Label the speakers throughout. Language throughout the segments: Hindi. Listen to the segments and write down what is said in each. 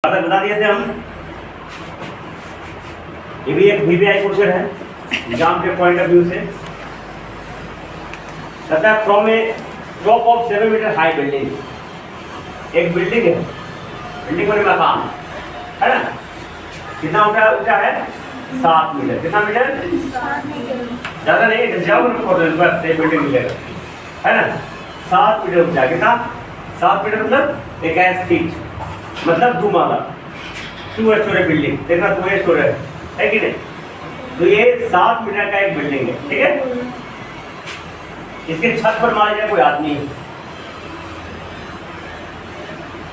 Speaker 1: बता दिए थे हम। ये भी एक वीवीआई क्वेश्चन है एग्जाम के पॉइंट ऑफ व्यू से। कहता है from a top of 7 metre high building, एक बिल्डिंग है, बिल्डिंग में मकान है ना, कितना ऊंचा है 7 मीटर। कितना मीटर? ज्यादा नहीं, जाओ बस एक बिल्डिंग मिलेगा है ना, 7 मीटर ऊंचा। कितना? 7 मीटर मतलब 21 फीट, मतलब 2 माला, 2 स्टोरी बिल्डिंग। देखना 2 स्टोरी है कि नहीं? तो ये 7 मीटर का एक बिल्डिंग है, ठीक है। इसके छत पर मान लीजिए कोई आदमी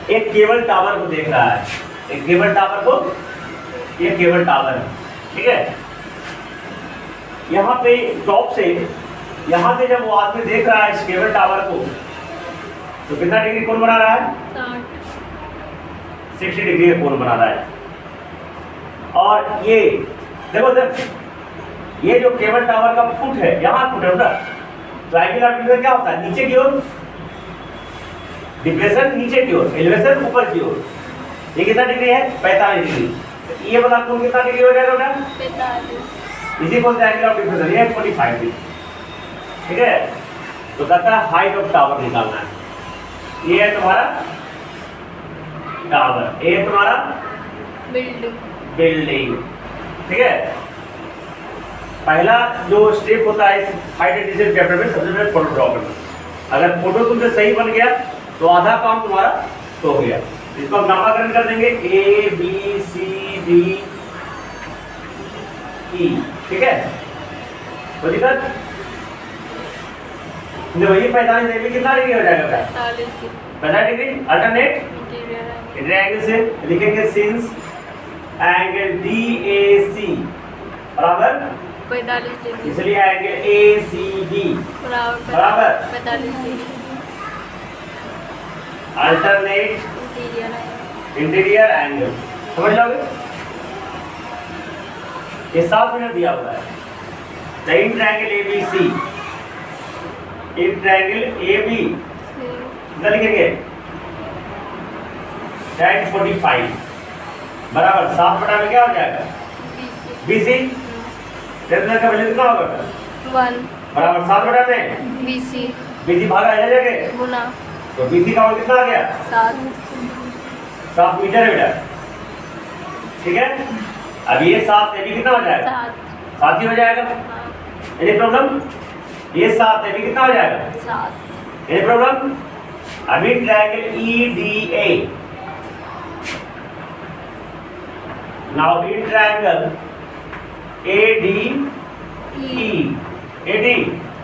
Speaker 1: एक केबल टावर को देख रहा है, एक केबल टावर को, ये केबल टावर है, ठीक है। यहाँ पे टॉप से, यहाँ से जब वो आदमी देख रहा है इस केबल टावर को, तो कितना डिग्री कोण बना रहा है? 60 डिग्री कोण बना रहा है। और ये देखो सर, ये जो केबल टावर का फुट है, यहाँ फुट है ना, ट्रायंगुलर डिप्रेशन क्या होता है? नीचे की ओर डिप्रेशन, नीचे की ओर एलिवेशन, ऊपर की ओर। ये कितना डिग्री है? 45 डिग्री। ये बता कोण कितना डिग्री हो जाएगा बेटा? 45। इसी को ट्रायंगुलर डिप्रेशन, ये 45 डिग्री, ठीक है। तो कहता है हाइट ऑफ टावर निकालना है। ये है तुम्हारा टावर, ये तुम्हारा बिल्डिंग, ठीक है। पहला जो स्टेप होता है इस हाइट एंड डिस्टेंस चैप्टर में, सबसे पहले फोटो ड्रॉ करना। अगर फोटो तुमसे सही बन गया तो आधा काम तुम्हारा तो हो गया। इसको हम नामाकरण कर देंगे A B C D E, ठीक है। तो दिक्कत वही 45 डिग्री, कितना डिग्री हो जाएगा? 45 डिग्री। अल्टरनेट इंटीरियर एंगल से लिखेंगे सिंस एंगल DAC बराबर
Speaker 2: 45 डिग्री,
Speaker 1: इसलिए एंगल ACB बराबर
Speaker 2: 45 डिग्री।
Speaker 1: अल्टरनेट इंटीरियर एंगल, समझ लोगे? ये 7 मिनट दिया हुआ है। The in triangle ABC, in triangle AB कितना लिखेंगे? tan 45 बराबर 7 बटा में क्या हो जाएगा? BC। का वैल्यू कितना होगा?
Speaker 2: 1
Speaker 1: बराबर 7 बटा में BC भागा है जगह
Speaker 2: गुना,
Speaker 1: तो BC का मान कितना आ गया? 7 मीटर है बेटा, ठीक है। अब ये 7 ये भी कितना हो जाएगा? 7 ही हो जाएगा। Any problem? ये 7 ये भी कितना हो जाएगा?
Speaker 2: 7।
Speaker 1: Any problem? अभी triangle EDA, now in triangle ADE, AD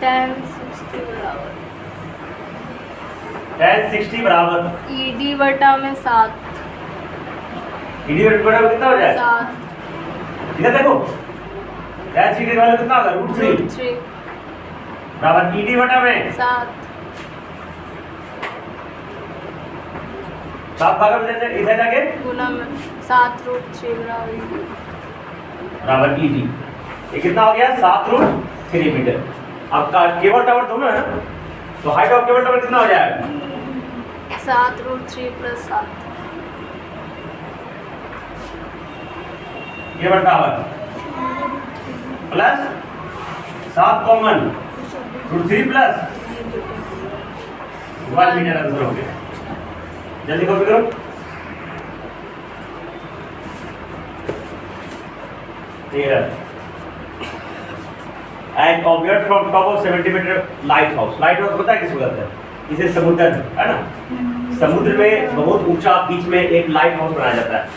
Speaker 2: tan 60 बराबर
Speaker 1: tan 60 बराबर
Speaker 2: ED बटा में 7।
Speaker 1: ED बटा में कितना हो जाएगा?
Speaker 2: 7
Speaker 1: इधर देखो, tan 60 का वैल्यू कितना होगा? √3 बराबर ED बटा में
Speaker 2: 7।
Speaker 1: 7 भागा में इधर जाके
Speaker 2: गुना में 7√3
Speaker 1: बराबर ED। ये कितना हो गया? 7√3 मीटर। अब केबल टावर दोनों है ना, तो हाइट ऑफ केबल टावर कितना हो जाएगा?
Speaker 2: 7√3 + 7।
Speaker 1: केबल tower plus 7 common √3 plus 1 metre answer हो गया। जल्दी कॉपी करो। And object from top of 70 metre light house. Light house पता है किसको कहते हैं? इसे समुद्र है ना, समुद्र में बहुत ऊंचा बीच में एक लाइट हाउस बनाया जाता है,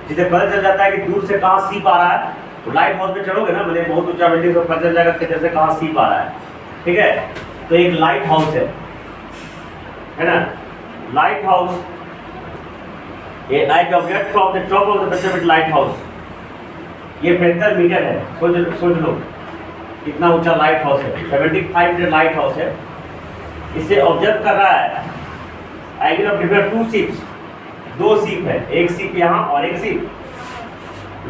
Speaker 1: जिसे पता चल जाता है कि दूर से कहाँ सीप आ रहा है। तो लाइट हाउस में चढ़ोगे ना, मैंने बहुत ऊंचा बिल्डिंग को पता चल जाएगा कि जैसे कहाँ सीप आ रहा है, ठीक है। तो एक लाइट हाउस है ना, लाइट हाउस, ये light object from the top of the 70 metre light house, ये 75 मीटर है। सोच लो कितना ऊंचा लाइट हाउस है, 75 मीटर लाइट हाउस है। इसे ऑब्जर्व कर रहा है angle of different 2 ships, 2 ship है, एक शिप यहाँ और एक शिप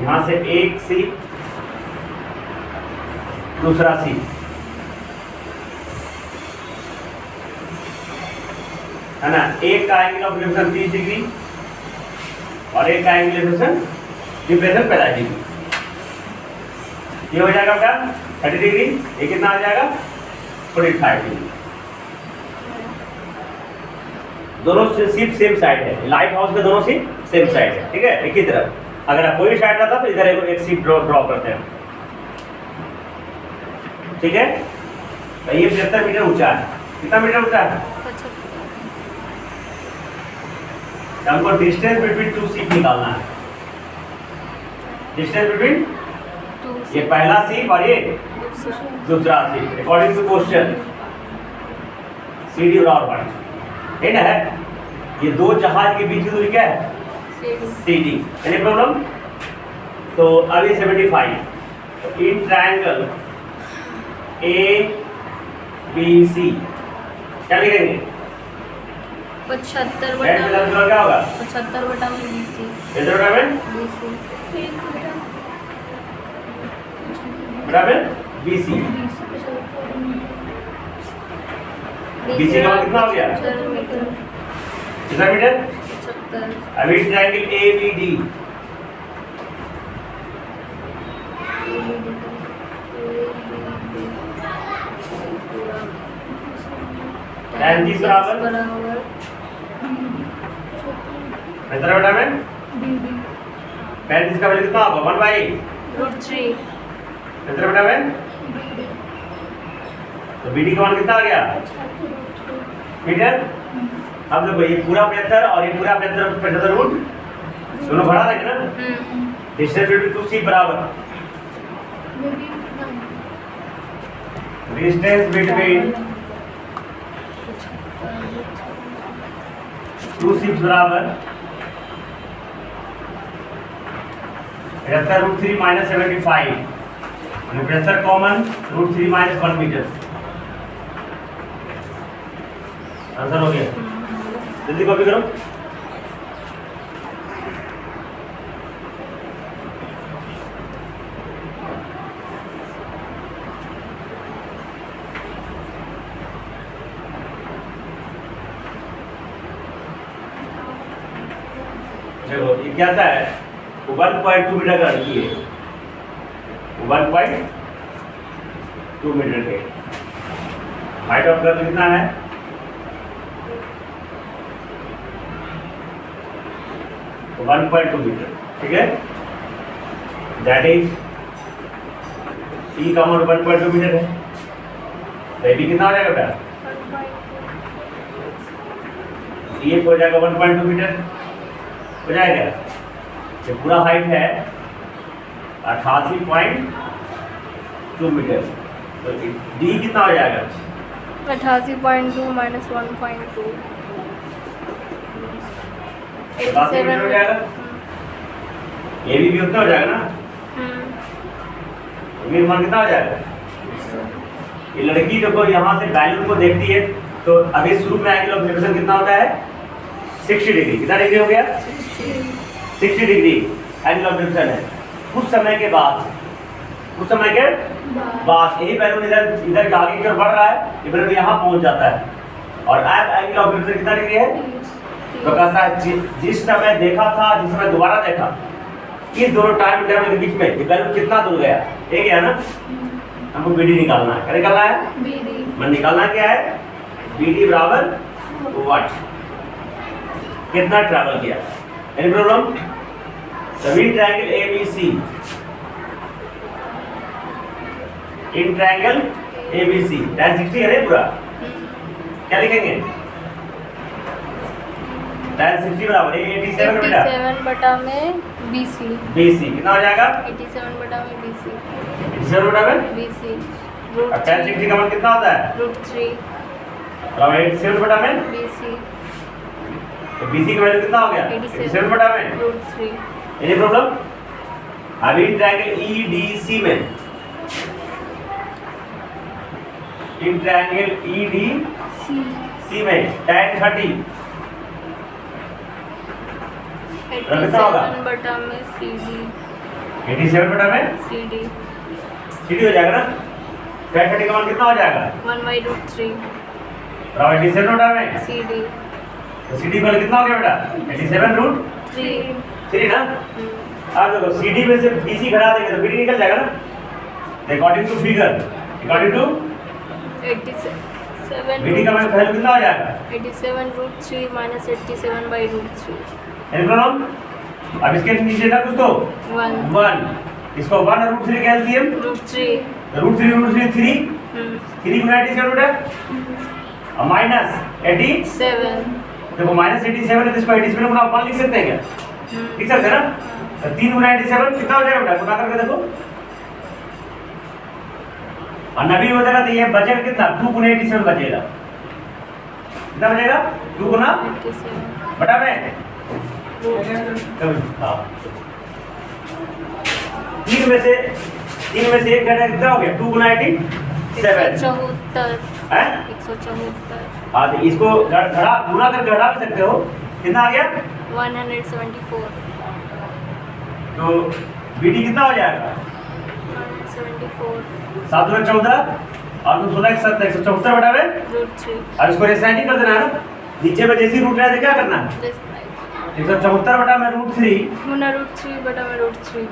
Speaker 1: यहाँ से, एक शिप दूसरा शिप है ना। एक का एंगल ऑफ डिफरेंस 30 डिग्री और एक का एंगुलर डिप्रेशन 45 डिग्री। ये हो जाएगा क्या 30 डिग्री, ये कितना आ जाएगा 45 डिग्री। दोनों सिर्फ सेम साइड है, लाइट हाउस में दोनों सिर्फ सेम साइड है, ठीक है, एक ही तरफ। अगर अपोजिट साइड रहता तो इधर एक सिप ड्रॉ करते हैं, ठीक है। तो ये 75 मीटर ऊंचा है। कितना मीटर ऊंचा है? हमको डिस्टेंस बिटवीन टू सीप निकालना है। डिस्टेंस बिटवीन ये पहला सीप और ये दूसरा सीप अकॉर्डिंग टू क्वेश्चन CD और पॉइंट है ना, है ये दो जहाज के बीच की दूरी क्या है? CD। Any problem? तो अभी 75 इन ट्रायंगल ABC क्या लिखेंगे?
Speaker 2: 75
Speaker 1: क्या होगा?
Speaker 2: 75 बटा में BC।
Speaker 1: इधर बटा में BC। BC का कितना हो गया?
Speaker 2: 75 मीटर।
Speaker 1: कितना मीटर?
Speaker 2: 75।
Speaker 1: अभी ट्रायंगल ABD tan 30 बराबर इधर बटा में 35 का वैल्यू कितना होगा? 1/√3 इधर बटा में। तो BD का मान कितना आ गया मीटर? अब देखो ये पूरा 75 और ये पूरा 75 रूट दोनों बढ़ा देंगे ना, डिस्टेंस बिटवीन टू सीप बराबर डिस्टेंस बिटवीन टू सीप्स बराबर 75√3 माइनस 75 प्रेशर कॉमन √3 माइनस 1 मीटर। आंसर हो गया, जल्दी कॉपी करो। देखो ये क्या था है 1.2 मीटर का ये 1.2 मीटर के हाइट ऑफ गर्ल कितना है? 1.2 मीटर, ठीक है। दैट इज सी का अमाउंट 1.2 मीटर है, तो ये भी कितना हो जाएगा बेटा? ये हो जाएगा 1.2 मीटर हो जाएगा। ये पूरा हाइट है 88.2 मीटर, तो डी कितना हो जाएगा?
Speaker 2: 88.2 माइनस 1.2
Speaker 1: 87 मीटर हो जाएगा। ये भी उतना हो जाएगा ना, ये मान कितना हो जाएगा? ये लड़की देखो यहाँ से वैल्यू को देखती है, तो अभी शुरू में एंगल ऑफ डेविएशन कितना होता है? 60 डिग्री। कितना डिग्री हो गया? 60 डिग्री एंगल ऑफ डेविएशन है। कुछ समय के बाद यही बैलून इधर के आगे की ओर बढ़ रहा है, ये बैलून यहाँ पहुँच जाता है, और अब एंगल ऑफ डेविएशन कितना डिग्री है? तो कहता है जिस समय देखा था, जिस समय दोबारा देखा, इस दोनों टाइम इंटरवल के बीच में ये बैलून कितना दूर गया? ये गया ना, हमको BD निकालना है। क्या निकालना है? BD। निकालना क्या है? BD बराबर व्हाट, कितना ट्रैवल किया। Any problem? सभी triangle ABC, in triangle ABC tan 60 है पूरा, क्या लिखेंगे? tan 60 बराबर 87 बेटा
Speaker 2: 87 बटा में BC।
Speaker 1: कितना हो जाएगा?
Speaker 2: 87 बटा में BC।
Speaker 1: 87 बटा में
Speaker 2: BC
Speaker 1: अब tan 60 का मान कितना होता है?
Speaker 2: √3
Speaker 1: और 87 बटा में
Speaker 2: BC।
Speaker 1: तो BC का वैल्यू कितना हो गया? 87 बटा में
Speaker 2: √3।
Speaker 1: Any problem? अभी ट्रायंगल EDC में, इन ट्रायंगल EDC में tan 30
Speaker 2: 87 बटा में CD।
Speaker 1: 87 बटा में
Speaker 2: CD
Speaker 1: CD हो जाएगा ना। tan 30 का मान कितना हो जाएगा?
Speaker 2: 1/√3
Speaker 1: और 87 बटा में
Speaker 2: CD।
Speaker 1: तो CD का कितना हो गया बेटा? 87√3। 3 ना। अब देखो CD में से BC घटा देंगे तो BD निकल जाएगा ना। According to figure, according to
Speaker 2: 87
Speaker 1: BD का वैल्यू कितना हो जाएगा?
Speaker 2: 87√3 माइनस 87/√3
Speaker 1: एनी प्रॉब्लम? अब इसके नीचे ना कुछ तो 1 इसको 1 और √3 का एलसीएम
Speaker 2: √3
Speaker 1: √3 3 3 गुना 87 बेटा और माइनस 87 देखो माइनस 87 है तो इसको 87 गुना 1 लिख सकते हैं क्या? लिख सकते हैं ना। तो 3 गुना 87 कितना हो जाएगा बेटा? गुना करके देखो और 90 हो जाएगा तो ये बचेगा कितना? 2 गुना 87 बचेगा। कितना बचेगा? 2 गुना
Speaker 2: 87
Speaker 1: बटा में हाँ 3 में से 1 घटा कितना हो गया? 2 गुना 87
Speaker 2: 174
Speaker 1: है
Speaker 2: 174
Speaker 1: हाँ। तो इसको घड़ा गुना कर घटा भी सकते हो। कितना आ गया?
Speaker 2: 174
Speaker 1: तो BD कितना हो जाएगा?
Speaker 2: 174
Speaker 1: 7 में 14 और 2 16 174 बटा में
Speaker 2: √3
Speaker 1: अब इसको रेसाइनिंग कर देना है ना। नीचे में जैसी रूट रहे तो क्या करना है? 174 बटा में √3
Speaker 2: गुना √3 बटा में √3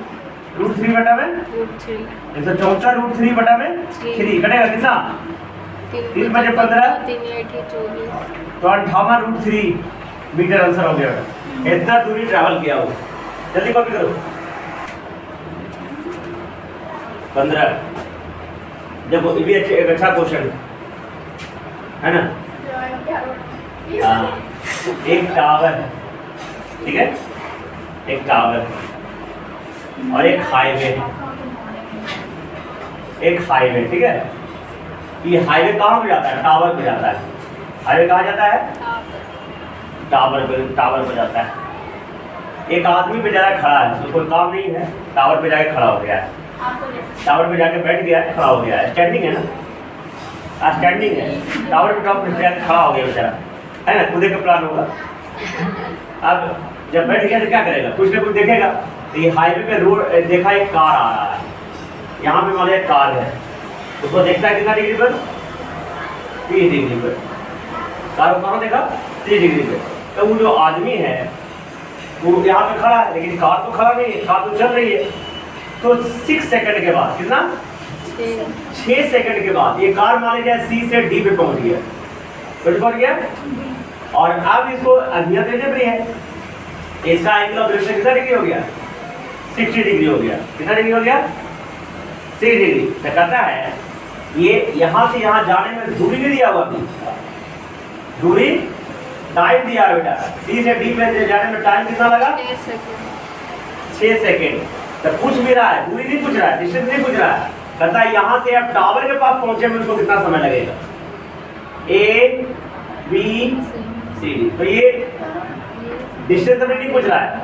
Speaker 1: √3 बटा में
Speaker 2: √3
Speaker 1: 174 √3 बटा में 3 कटेगा कितना? 3 बजे 15
Speaker 2: 3 8 24
Speaker 1: तो 58√3 मीटर आंसर हो गया। इतना दूरी ट्रैवल किया हो। जल्दी कॉपी करो 15। देखो ये भी एक अच्छा क्वेश्चन है ना। हाँ एक टावर है ठीक है, एक टावर और एक हाईवे ठीक है। ये हाईवे कहाँ पे जाता है? टावर पे जाता है। हाईवे कहाँ जाता है? टावर पे जाता है। एक आदमी पे जाकर खड़ा है, उसको कोई काम नहीं है, टावर पे जाके खड़ा हो गया है। टावर पे जाके बैठ गया है, खड़ा हो गया है। स्टैंडिंग है ना, स्टैंडिंग है। टावर पे टॉप पे जाके खड़ा हो गया बेचारा है ना। कूदे का प्लान होगा। अब जब बैठ गया तो क्या करेगा? कुछ ना कुछ देखेगा। तो ये हाईवे पे रोड देखा एक कार आ रहा है। यहाँ पे मान लिया कार है, उसको देखता है कितना डिग्री पर? 30 डिग्री पर। कार को कहाँ देखा? 30 डिग्री पे। तो वो जो आदमी है वो यहाँ पे खड़ा है, लेकिन कार तो खड़ा नहीं है, कार तो चल रही है। तो 6 सेकंड के बाद कितना? 6 सेकंड के बाद ये कार मान लीजिए C से D पे पहुंच गया। पहुंच गया और अब इसको अनियत एलजेब्रा है। इसका एंगल ऑफ रिफ्लेक्शन कितना डिग्री हो गया? 60 डिग्री हो गया। कितना डिग्री हो गया? 60 डिग्री। तो कहता है ये यहाँ से यहाँ जाने में दूरी नहीं दिया हुआ अभी, दूरी टाइम दिया है बेटा। C से D पे जाने में टाइम कितना लगा? 6 सेकंड। तो पूछ भी रहा है, दूरी नहीं पूछ रहा है, डिस्टेंस नहीं पूछ रहा है। कहता है यहाँ से अब टावर के पास पहुंचे में उसको कितना समय लगेगा? A B C D। तो ये डिस्टेंस अभी नहीं पूछ रहा है,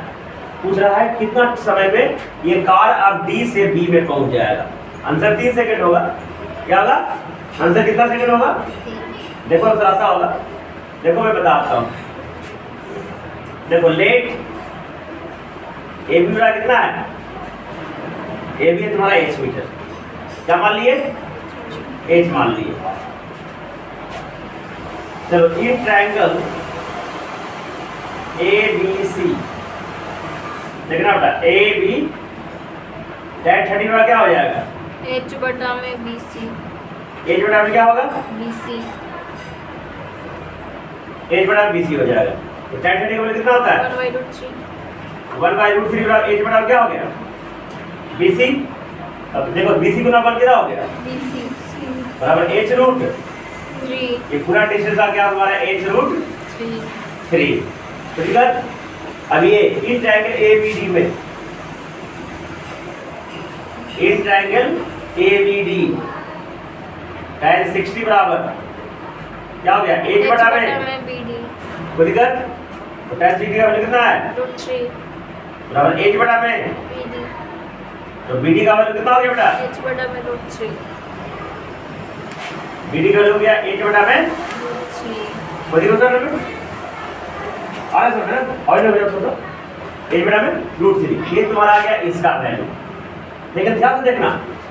Speaker 1: पूछ रहा है कितना समय में ये कार अब D से B में पहुंच जाएगा। आंसर 3 सेकंड होगा। क्या होगा? आंसर कितना सेकंड होगा? देखो आंसर आता होगा। देखो मैं बताता हूँ। देखो लेट ए बी बड़ा कितना है? ए बी है तुम्हारा h मीटर। क्या मान लिए? h मान लिए। चलो in triangle A B C देखना बेटा, ए बी tan 30 बड़ा क्या हो जाएगा?
Speaker 2: h बटा में BC
Speaker 1: h बटा में क्या होगा?
Speaker 2: BC
Speaker 1: h बटा BC हो जाएगा। तो tan 30 का वैल्यू कितना होता है? 1/√3 बटा h बटा क्या हो गया? BC। अब देखो BC गुना 1 कितना हो गया?
Speaker 2: BC
Speaker 1: बराबर h√3।
Speaker 2: 3
Speaker 1: ये पूरा डिस्टेंस आ गया हमारा h√3।
Speaker 2: 3
Speaker 1: तो ठीक है। अब ये इन ट्रायंगल ABD में, इन ट्रायंगल ABD tan 60 बराबर क्या हो गया? h बटा में
Speaker 2: BD
Speaker 1: कोई दिक्कत? तो tan 60 का वैल्यू कितना है?
Speaker 2: √3
Speaker 1: बराबर h बटा में
Speaker 2: BD
Speaker 1: तो BD का वैल्यू कितना हो गया बेटा?
Speaker 2: h बटा में √3
Speaker 1: BD का वैल्यू हो गया h बटा में
Speaker 2: √3
Speaker 1: कोई दिक्कत नहीं? आ रहा है ना? और ना तो h बटा में √3। ये तुम्हारा आ गया इसका वैल्यू। लेकिन ध्यान से देखना,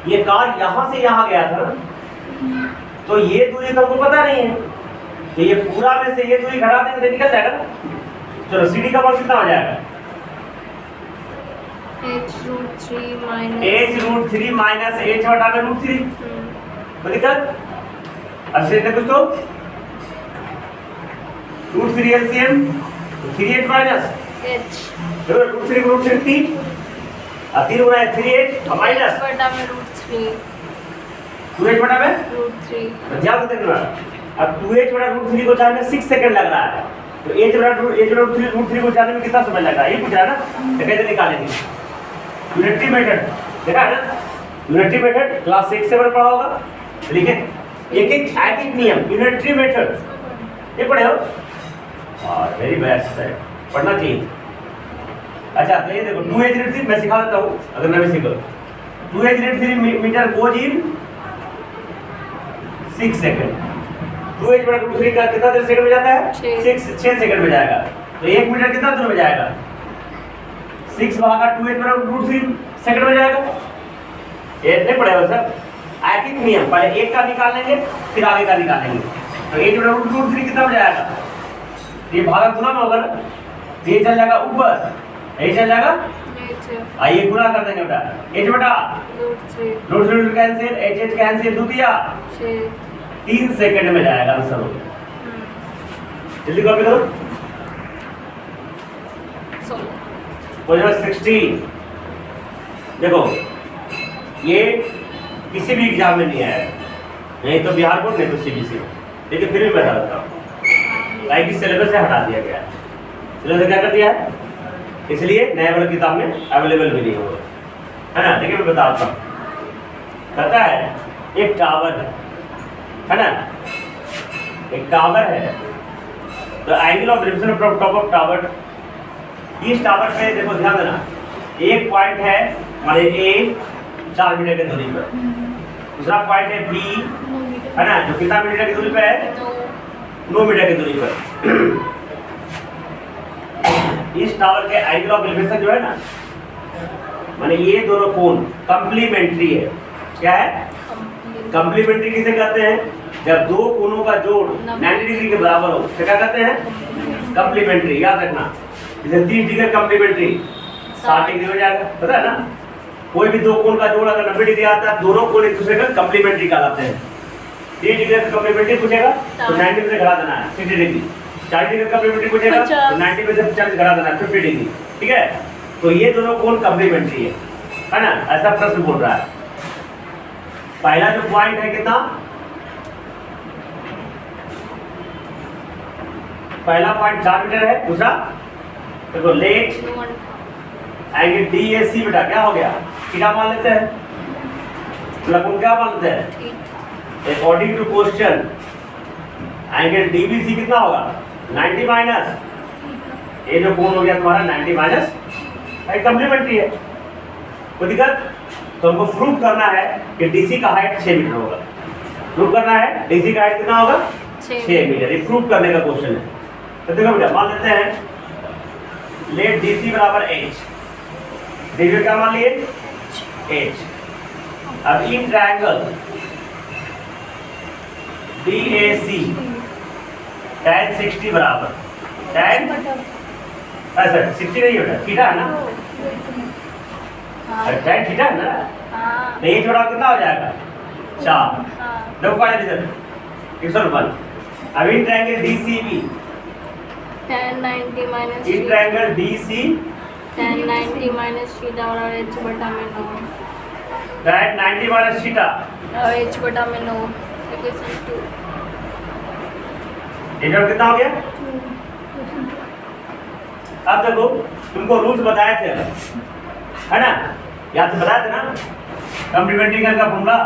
Speaker 1: ये कार यहाँ से यहाँ गया था ना, तो ये दूरी तुमको पता नहीं है। तो ये पूरा में से ये दूरी घटा देंगे तो निकल जाएगा ना। चलो CD का मान कितना हो जाएगा?
Speaker 2: h√3 minus
Speaker 1: h√3 minus h बटा में √3। कोई दिक्कत? अब से कुछ तो √3 एलसीएम 3h माइनस
Speaker 2: h
Speaker 1: √3 को √3 3 अब 3 गुना 3h माइनस
Speaker 2: बटा में √3
Speaker 1: 2h बटा में
Speaker 2: √3
Speaker 1: ध्यान से देखना। अब 2h बटा √3 को जाने में 6 सेकंड लग रहा है, तो h बटा √3 को जाने में कितना समय लग रहा है ये पूछ रहा है ना, तो कैसे निकालेंगे? यूनिटरी मेथड देखा है ना, यूनिटरी मेथड क्लास 6 से पढ़ा होगा, लिखे एक एक नियम यूनिटरी मेथड ये पढ़े हो और वेरी बेस्ट है, पढ़ना चाहिए। अच्छा तो ये देखो 2h√3 मैं सिखा देता हूँ, अगर मैं भी सीखो 2h√3 metre goes in 6 second. 2h बटा √3 का कितना देर सेकंड में जाता है? 6 सेकंड में जाएगा, तो 1 मीटर कितना दूर में जाएगा? 6 भागा 2h बटा √3 सेकंड में जाएगा। ये नहीं पढ़ेगा सर, आयतिक नियम, पहले एक का निकाल लेंगे फिर आगे का निकालेंगे, तो 1 बटा √3 कितना हो जाएगा? ये भागा गुना में होगा ना, ये चल जाएगा ऊपर, ये चल जाएगा आइए गुना कर देंगे बेटा, h बटा √3 कैंसिल, h कैंसिल, दो दिया 3 सेकंड में जाएगा आंसर हो गया। जल्दी कॉपी करो। क्वेश्चन 16 देखो, ये किसी भी एग्जाम में नहीं आया है, नहीं तो बिहार बोर्ड नहीं तो सीबीएसई, लेकिन फिर भी बता देता हूँ लाइक इस सिलेबस से हटा दिया गया है। सिलेबस क्या कर दिया है, इसलिए नए वाले किताब में अवेलेबल भी नहीं होगा, है ना। देखिए मैं बताता हूँ, कहता है एक टावर है ना, एक टावर है, तो angle of difference from top of tower, इस टावर पे देखो ध्यान देना, एक पॉइंट है माने ए 4 मीटर की दूरी पर, दूसरा पॉइंट है बी है ना, जो कितना मीटर की दूरी पे है? 9 मीटर की दूरी पर। इस टावर के एंगल ऑफ एलिवेशन जो है ना, माने ये दोनों कोण कंप्लीमेंट्री है। क्या है? कंप्लीमेंट्री किसे कहते हैं? जब दो कोणों का जोड़ 90 डिग्री के बराबर हो, तो क्या कहते हैं? कंप्लीमेंट्री। याद रखना, जैसे 30 डिग्री कंप्लीमेंट्री 60 डिग्री हो जाएगा, पता है ना। कोई भी दो कोण का जोड़ अगर 90 डिग्री आता है, दोनों कोण एक दूसरे का कंप्लीमेंट्री कहलाते हैं। 30 डिग्री का कंप्लीमेंट्री पूछेगा तो 90 में से घटा देना है 60 डिग्री, 40 डिग्री का कंप्लीमेंट्री पूछेगा तो 90 में से 40 घटा देना है 50 डिग्री, ठीक है। तो ये दोनों कोण कंप्लीमेंट्री है ना, ऐसा प्रश्न बोल रहा है। पहला जो पॉइंट है कितना, पहला पॉइंट 4 मीटर है, दूसरा देखो लेट एंगल डीएसी बेटा क्या हो गया? थीटा मान लेते हैं, मतलब क्या मान लेते हैं? According to question angle DBC कितना होगा? 90 माइनस, ये जो कोण हो गया तुम्हारा 90 माइनस, कंप्लीमेंट्री है। कोई दिक्कत? तो हमको प्रूव करना है कि डीसी का हाइट 6 मीटर होगा। प्रूव करना है डीसी का हाइट कितना होगा? 6 मीटर। ये प्रूव करने का क्वेश्चन है। तो देखो बेटा मान लेते हैं लेट डीसी बराबर h, डीसी क्या मान लिए? h। अब इन ट्रायंगल DAC tan 60 बराबर tan ऐसा 60 नहीं होता, थीटा है ना, tan थीटा है ना, तो ये जोड़ा कितना हो जाएगा? 4। देखो क्या है इधर 101। अब in triangle DCB
Speaker 2: tan 90 minus
Speaker 1: in triangle DC
Speaker 2: tan 90 minus theta और h बटा में 9
Speaker 1: tan 90 माइनस थीटा
Speaker 2: और h बटा में 9 इक्वेशन 2।
Speaker 1: ये जोड़ कितना हो गया? अब देखो तुमको रूल्स बताए थे, है ना, याद तो बताए थे ना, कंप्लीमेंट्री का formula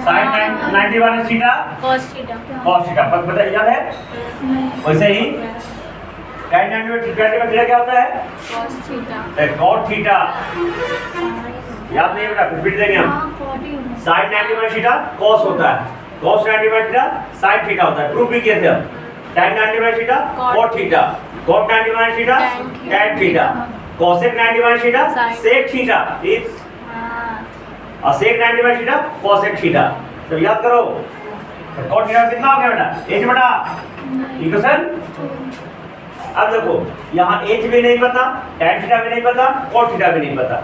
Speaker 1: sin 90 minus theta
Speaker 2: cos theta
Speaker 1: पता याद है? वैसे ही tan 90 में थीटा क्या होता है?
Speaker 2: cos theta
Speaker 1: cot theta. याद नहीं बेटा, रिपीट देंगे हम। sin 90 माइनस थीटा cos होता है, cos 90 minus theta sin theta होता है। प्रूफ भी किए थे हम। tan 90 minus theta cot theta, cot 90 minus theta tan theta, cosec 90 minus theta sec theta, और sec 90 minus theta cosec theta. सब याद करो। cot थीटा कितना हो गया बेटा? h बटा इक्वेशन। अब देखो यहाँ एच भी नहीं पता, tan थीटा भी नहीं पता, cot थीटा भी नहीं पता,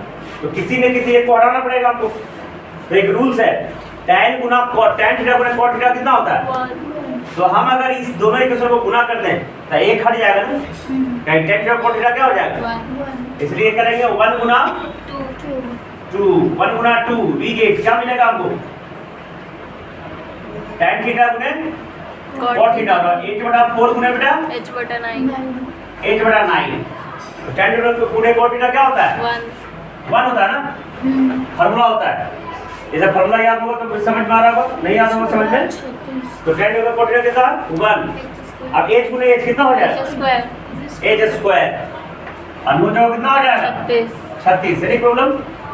Speaker 1: तो किसी न किसी एक को हटाना पड़ेगा आपको। तो एक रूल्स है, tan गुना tan थीटा गुना cot थीटा कितना होता है? तो हम अगर इस दोनों इक्वेशन को गुना कर दें तो एक हट जाएगा ना, tan थीटा cot थीटा क्या हो जाएगा? इसलिए करेंगे 1 गुना 2, 1 गुना 2 वी गेट क्या मिलेगा हमको? tan थीटा गुने cot थीटा और 8/4 गुने बेटा
Speaker 2: h/9
Speaker 1: 8/9। तो tan थीटा गुने cot थीटा क्या होता है? 1 होता है ना, फार्मूला होता है। इसे फार्मूला याद होगा तो समझ में आ रहा होगा, नहीं याद होगा समझ में, तो tan थीटा cot थीटा कितना 1। अब h गुने h कितना हो जाएगा? h स्क्वायर और नौ जगह कितना हो जाएगा? 36। Any problem?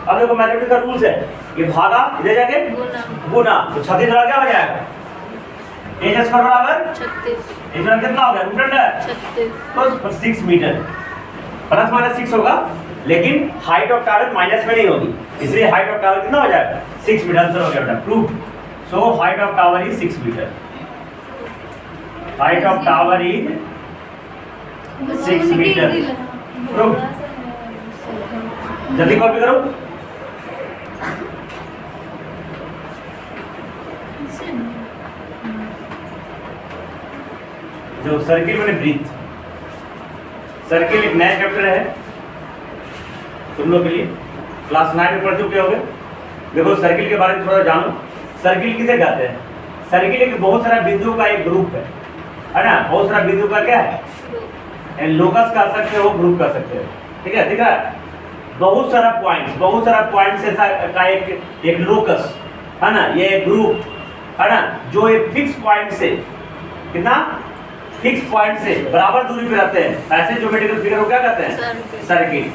Speaker 1: अब देखो मैथमेटिक्स का रूल्स है, ये भागा इधर जाके गुना, तो 36 क्या हो जाएगा? h स्क्वायर बराबर
Speaker 2: 36
Speaker 1: h कितना हो गया? रूट अंडर
Speaker 2: 36
Speaker 1: तो 6 मीटर, प्लस माइनस 6 होगा, लेकिन हाइट ऑफ टावर माइनस में नहीं होगी, इसलिए हाइट ऑफ टावर कितना हो जाएगा? 6 मीटर। आंसर हो गया बेटा, prove. So height of tower is 6 metre, height of tower is 6 metre, prove. जल्दी कॉपी करो। जो सर्किल मैंने ब्रीथ, सर्किल एक नया चैप्टर है तुम लोग के लिए, क्लास 9 में पढ़ चुके होगे। देखो सर्किल के बारे में थोड़ा जानो। सर्किल किसे कहते हैं? सर्किल एक बहुत सारा बिंदुओं का एक ग्रुप है ना, बहुत सारा बिंदु का क्या है? लोकस कह सकते हो, ग्रुप कह सकते हो, ठीक है, दिख रहा है? बहुत सारा पॉइंट्स ऐसा का एक लोकस है ना, ये एक ग्रुप है ना, जो एक फिक्स पॉइंट से कितना फिक्स पॉइंट से बराबर दूरी पे रहते हैं, ऐसे ज्योमेट्रिकल फिगर को क्या कहते हैं? सर्किल।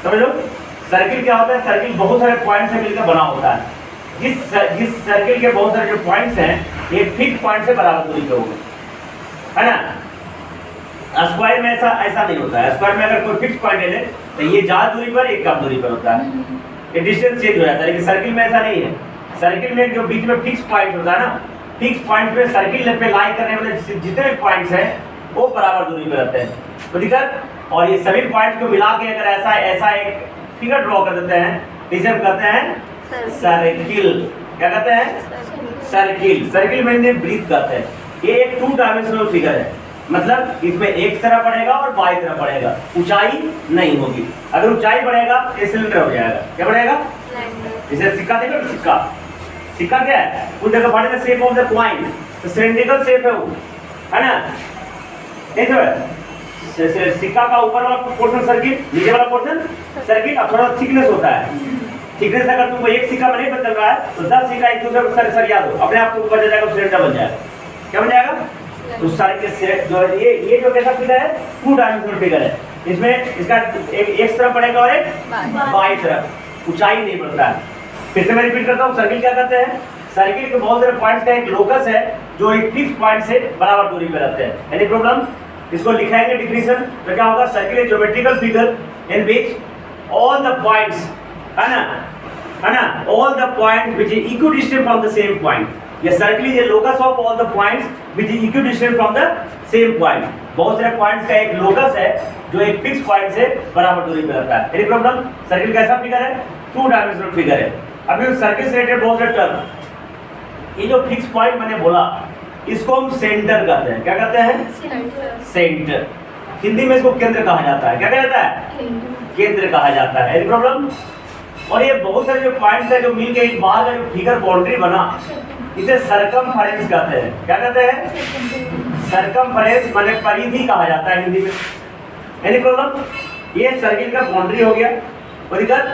Speaker 1: समझ लो, सर्किल क्या होता है? सर्किल बहुत सारे पॉइंट से मिलकर बना होता है। जिस सर्किल के बहुत सारे जो पॉइंट्स हैं ये फिक्स पॉइंट से बराबर दूरी पे होंगे, है ना। स्क्वायर में ऐसा नहीं होता है। स्क्वायर में अगर कोई फिक्स पॉइंट ले तो ये ज्यादा दूरी पर, एक कम दूरी पर होता है, ये डिस्टेंस चेंज हो जाता है। लेकिन सर्किल में ऐसा नहीं है। सर्किल में जो बीच में फिक्स पॉइंट होता है ना, फिक्स पॉइंट पे सर्किल पे लाई करने वाले जितने भी पॉइंट्स हैं वो बराबर दूरी पे रहते हैं, तो दिक्कत। और ये सभी पॉइंट्स को मिला के अगर ऐसा एक फिगर ड्रॉ कर देते हैं तो इसे हम कहते हैं सर्किल। क्या कहते हैं? सर्किल। सर्किल में ब्रीथ कहते हैं। ये एक 2 डायमेंशनल फिगर है, मतलब इसमें एक तरफ बढ़ेगा और बाई तरफ बढ़ेगा, ऊंचाई नहीं होगी। अगर ऊंचाई बढ़ेगा तो सिलेंडर हो जाएगा। क्या बढ़ेगा? इसे सिक्का देखो, सिक्का क्या है? उस जगह what is the shape of the coin? तो सिलेंड्रिकल शेप है वो, है ना। सिक्का का ऊपर वाला पोर्शन सर्किल, नीचे वाला पोर्शन सर्किल, और थोड़ा थिकनेस होता है। थिकनेस अगर तुमको एक सिक्का में नहीं बदल रहा है तो 10 सिक्का एक दूसरे को सरिया दो, अपने आप तुमको बच जाएगा, सिलेंडर बन जाएगा। क्या बन जाएगा? तो सर्किल से जो ये जो कैसा फिगर है? 2 डायमेंशनल फिगर है। इसमें इसका एक तरफ बढ़ेगा और एक बाई तरफ, ऊंचाई नहीं बढ़ता है। फिर से मैं रिपीट करता हूँ, सर्किल क्या कहते हैं? सर्किल के बहुत सारे पॉइंट्स का एक लोकस है जो एक फिक्स पॉइंट से बराबर दूरी पे रहते हैं। Any problem? इसको लिखाएंगे डिफिनीशन तो क्या होगा? Circle is geometrical figure in which all the points, है ना, all the points which is equidistant from the same point. ये circle is a locus of all the points which is equidistant from the same point. बहुत सारे पॉइंट्स का एक लोकस है जो एक फिक्स पॉइंट से बराबर दूरी पे रहता है। Any problem? सर्किल कैसा फिगर है? 2 डायमेंशनल फिगर है। अभी सर्किल से रिलेटेड बहुत सारे टर्म, ये जो फिक्स पॉइंट मैंने बोला इसको हम सेंटर कहते हैं। क्या कहते हैं? सेंटर। हिंदी में इसको केंद्र कहा जाता है। क्या कहा जाता है? केंद्र कहा जाता है। Any problem? और ये बहुत सारे जो पॉइंट्स है जो मिलके एक बाहर का जो फिगर बाउंड्री बना, इसे सरकमफेरेंस कहते हैं। क्या कहते हैं? सरकमफेरेंस माने परिधि कहा जाता है हिंदी में। Any problem? ये सर्किल का बाउंड्री हो गया, कोई दिक्कत?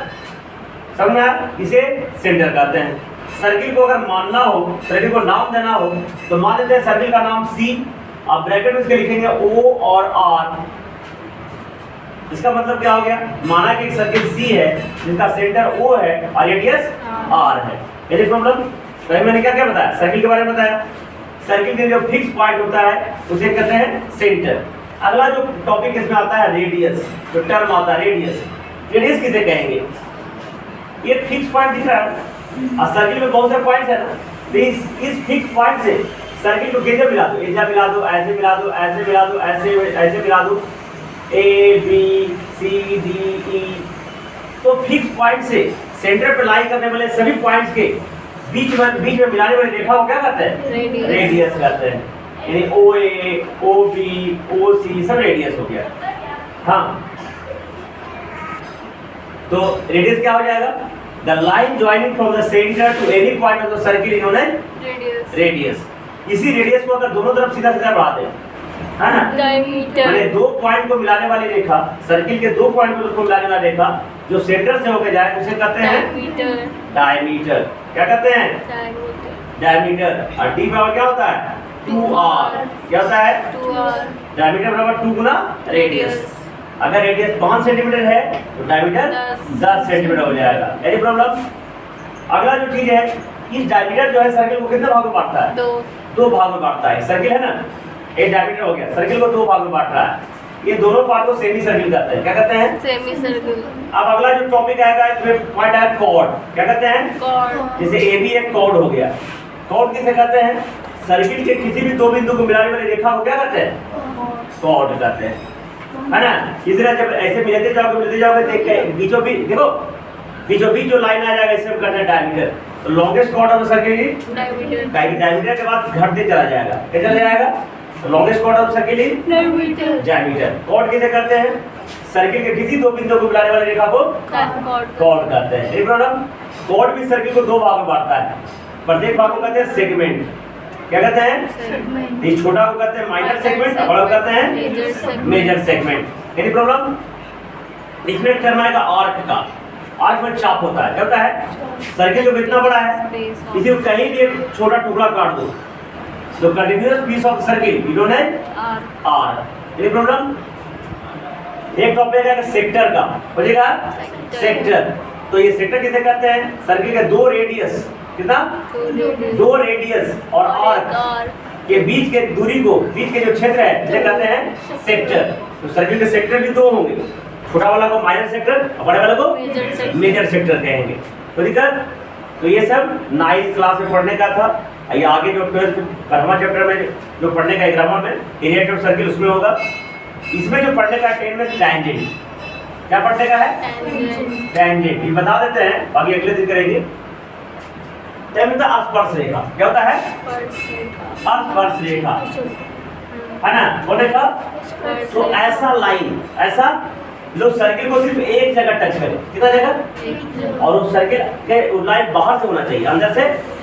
Speaker 1: समझ में आया? इसे सेंटर कहते हैं। सर्किल को अगर मानना हो, सर्किल को नाम देना हो तो मान लेते हैं सर्किल का नाम C, आप ब्रैकेट में इसके लिखेंगे O और R। इसका मतलब क्या हो गया? माना कि एक सर्किल C है जिसका सेंटर O है और रेडियस R है। Any problem? तो मैंने क्या क्या बताया? सर्किल के बारे में बताया। सर्किल के जो फिक्स पॉइंट होता है उसे कहते हैं सेंटर। अगला जो टॉपिक इसमें आता है रेडियस, जो टर्म आता है रेडियस। रेडियस किसे कहेंगे? ये फिक्स पॉइंट दिख रहा है और सर्किल में बहुत सारे पॉइंट्स है ना, तो इस फिक्स पॉइंट से सर्किल को कैसे मिला दो? ऐसे मिला दो, ऐसे मिला दो, ऐसे मिला दो, ऐसे मिला दो, A B C D E. तो फिक्स पॉइंट से सेंटर पे लाई करने वाले सभी पॉइंट्स के बीच में मिलाने वाली रेखा को क्या कहते हैं?
Speaker 2: रेडियस।
Speaker 1: रेडियस कहते हैं। यानी ओ ए, ओ बी, ओ सी सब रेडियस हो गया। हाँ, तो रेडियस क्या हो जाएगा? The line joining from the centre to any point of the circle is known as
Speaker 2: radius.
Speaker 1: Radius. इसी रेडियस को अगर दोनों तरफ सीधा सीधा बढ़ा दें, है ना,
Speaker 2: डायमीटर।
Speaker 1: मैंने दो पॉइंट को मिलाने वाली रेखा, सर्किल के दो पॉइंट को मिलाने वाली रेखा जो सेंटर से होकर जाए उसे कहते हैं
Speaker 2: डायमीटर।
Speaker 1: डायमीटर। क्या कहते हैं?
Speaker 2: डायमीटर।
Speaker 1: डायमीटर। और डी बराबर क्या होता है? 2r। क्या होता है?
Speaker 2: 2r।
Speaker 1: डायमीटर बराबर 2 गुना रेडियस। अगर रेडियस 5 सेंटीमीटर है तो डायमीटर 10 सेंटीमीटर हो जाएगा। Any problem? अगला जो चीज है, इस डायमीटर जो है सर्किल को कितने भागों में बांटता है? दो भाग में बांटता है। सर्किल है ना, एक डायमीटर हो गया, सर्किल को दो भाग में बांट रहा है। ये दोनों पार्ट को सेमी सर्किल कहते हैं। क्या कहते हैं?
Speaker 2: Semi circle.
Speaker 1: अब अगला जो टॉपिक आएगा इसमें पॉइंट है कॉर्ड। क्या कहते हैं?
Speaker 2: कॉर्ड।
Speaker 1: जैसे ए बी एक कॉर्ड हो गया। कॉर्ड किसे कहते हैं? सर्किल के किसी भी दो बिंदु को मिलाने वाली रेखा को क्या कहते हैं? कॉर्ड कहते हैं, है ना। इस तरह जब ऐसे मिलते जाओगे देख के बीचों बीच देखो, बीचों बीच जो लाइन आ जाएगा इसे हम कहते हैं डायमीटर। तो longest chord of circle
Speaker 2: diameter.
Speaker 1: Diameter के बाद घटते चला जाएगा। क्या चला जाएगा? Longest chord of circle is
Speaker 2: diameter.
Speaker 1: Diameter. Chord किसे कहते हैं? सर्किल के किसी दो बिंदु को मिलाने वाली रेखा को
Speaker 2: कॉर्ड।
Speaker 1: कॉर्ड कहते हैं। एक प्रॉब्लम, कॉर्ड भी सर्किल को दो भागों में बांटता है। प्रत्येक भाग को कहते हैं सेगमेंट। क्या कहते हैं?
Speaker 2: सेगमेंट।
Speaker 1: इस छोटा को कहते हैं माइनर सेगमेंट और बड़ा को कहते हैं
Speaker 2: major segment.
Speaker 1: Major segment. Any problem? इसमें टर्म आएगा आर्क का। आर्क में चाप होता है। क्या होता है? सर्किल जो इतना बड़ा है इसी को कहीं भी एक छोटा टुकड़ा काट दो तो continuous piece of circle you know name arc. Any problem? एक टॉपिक है सेक्टर का, बोलिएगा सेक्टर। तो ये सेक्टर किसे कहते हैं? सर्किल के दो रेडियस, कितना? दो रेडियस और आर्क के बीच के दूरी को, बीच के जो क्षेत्र है उसे कहते हैं सेक्टर। तो सर्किल के सेक्टर भी दो होंगे, छोटा वाला को माइनर सेक्टर और बड़े वाले को मेजर सेक्टर कहेंगे। तो दिक्कत? तो ये सब 9th क्लास में पढ़ने का था। ये आगे जो 12th 12वां चैप्टर में जो पढ़ने का ग्रामर में एरिया ऑफ सर्किल उसमें होगा। इसमें जो पढ़ने का 10 में टैंजेंट। क्या पढ़ने का है? टैंजेंट। ये बता देते हैं, बाकी अगले दिन करेंगे। स्पर्श रेखा। क्या होता है? स्पर्श रेखा, है ना, बोले का। तो ऐसा लाइन, ऐसा जो सर्किल को सिर्फ एक जगह टच करे। कितना जगह? और उस सर्किल के लाइन बाहर से होना चाहिए, अंदर से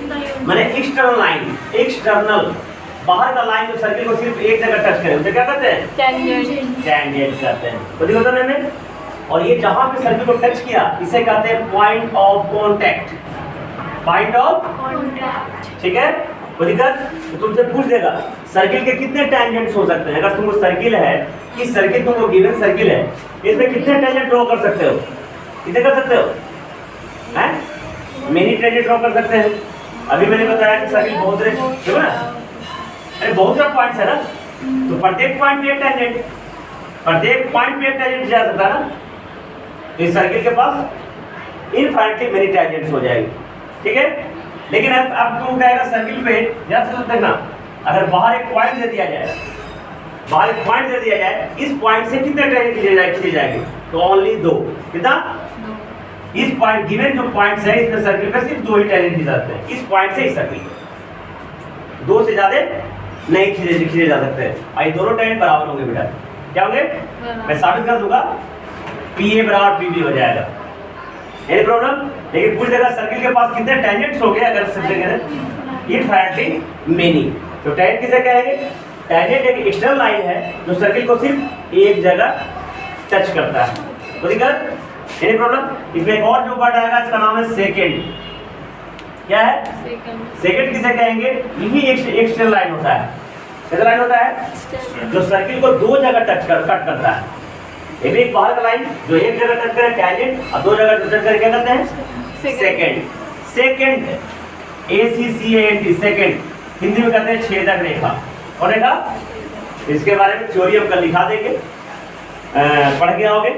Speaker 1: माने एक्सटर्नल लाइन। एक्सटर्नल बाहर का लाइन जो सर्किल को सिर्फ एक जगह टच करे उसे क्या कहते हैं?
Speaker 2: टेंजेंट।
Speaker 1: टेंजेंट कहते हैं। तो देखो तो मैंने, और ये जहां पे सर्किल को टच किया इसे कहते हैं point of contact. Point of
Speaker 2: contact.
Speaker 1: ठीक है। कोई दिक्कत? तो तुमसे पूछ देगा सर्किल के कितने टैंजेंट्स हो सकते हैं। अगर तुमको सर्किल है, कि सर्किल तुमको गिवन सर्किल है, इसमें कितने टैंजेंट ड्रॉ कर सकते हो? कितने कर सकते हो? हैं? मेनी टैंजेंट ड्रॉ कर सकते हैं। अभी मैंने बताया कि सर्किल बहुत सारे, देखो ना, अरे बहुत सारे पॉइंट्स है ना, तो प्रत्येक पॉइंट पे एक टैंजेंट, प्रत्येक पॉइंट पे एक टैंजेंट जा सकता है ना। तो इस सर्किल के पास इनफाइनाइटली मेनी टैंजेंट्स हो जाएगी। ठीक है। लेकिन अब तुम कहेगा सर्किल पे ध्यान से देखना, अगर बाहर एक पॉइंट दे दिया जाए, बाहर एक पॉइंट दे दिया जाए, इस पॉइंट से कितने टैंजेंट खींचे जाएंगे? तो ओनली 2। कितना? इस पॉइंट गिवन जो पॉइंट्स है इसमें सर्किल पे सिर्फ 2 ही टैंजेंट खींचे जाते हैं। इस पॉइंट से इस सर्किल पे 2 से ज्यादा नहीं खींचे जा सकते हैं। आई दोनों टैंजेंट बराबर होंगे बेटा। क्या होंगे? मैं साबित कर दूंगा, PA बराबर PB हो जाएगा। Any problem? लेकिन पूछ देगा सर्किल के पास कितने टैंजेंट्स हो गए, अगर सब्जेक्ट इनफाइनाइटली मेनी। तो टैंजेंट किसे कहेंगे? टैंजेंट एक एक्सटर्नल लाइन है जो सर्किल को सिर्फ एक जगह टच करता है। तो दिक्कत? Any problem? इसमें एक और जो वर्ड आएगा इसका नाम है सेकेंड। क्या है? सेकेंड किसे कहेंगे? यही एक्सटर्नल लाइन होता है। कैसा लाइन होता है? जो सर्किल को दो जगह कट करता है। एक बाहर का लाइन जो एक जगह टच करे टैंजेंट और दो जगह टच करे क्या कहते हैं? Second. Second ACCANT second Hindi में कहते हैं छेदक रेखा। और रेखा इसके बारे में थ्योरी हम कल लिखा देंगे, पढ़ के आओगे।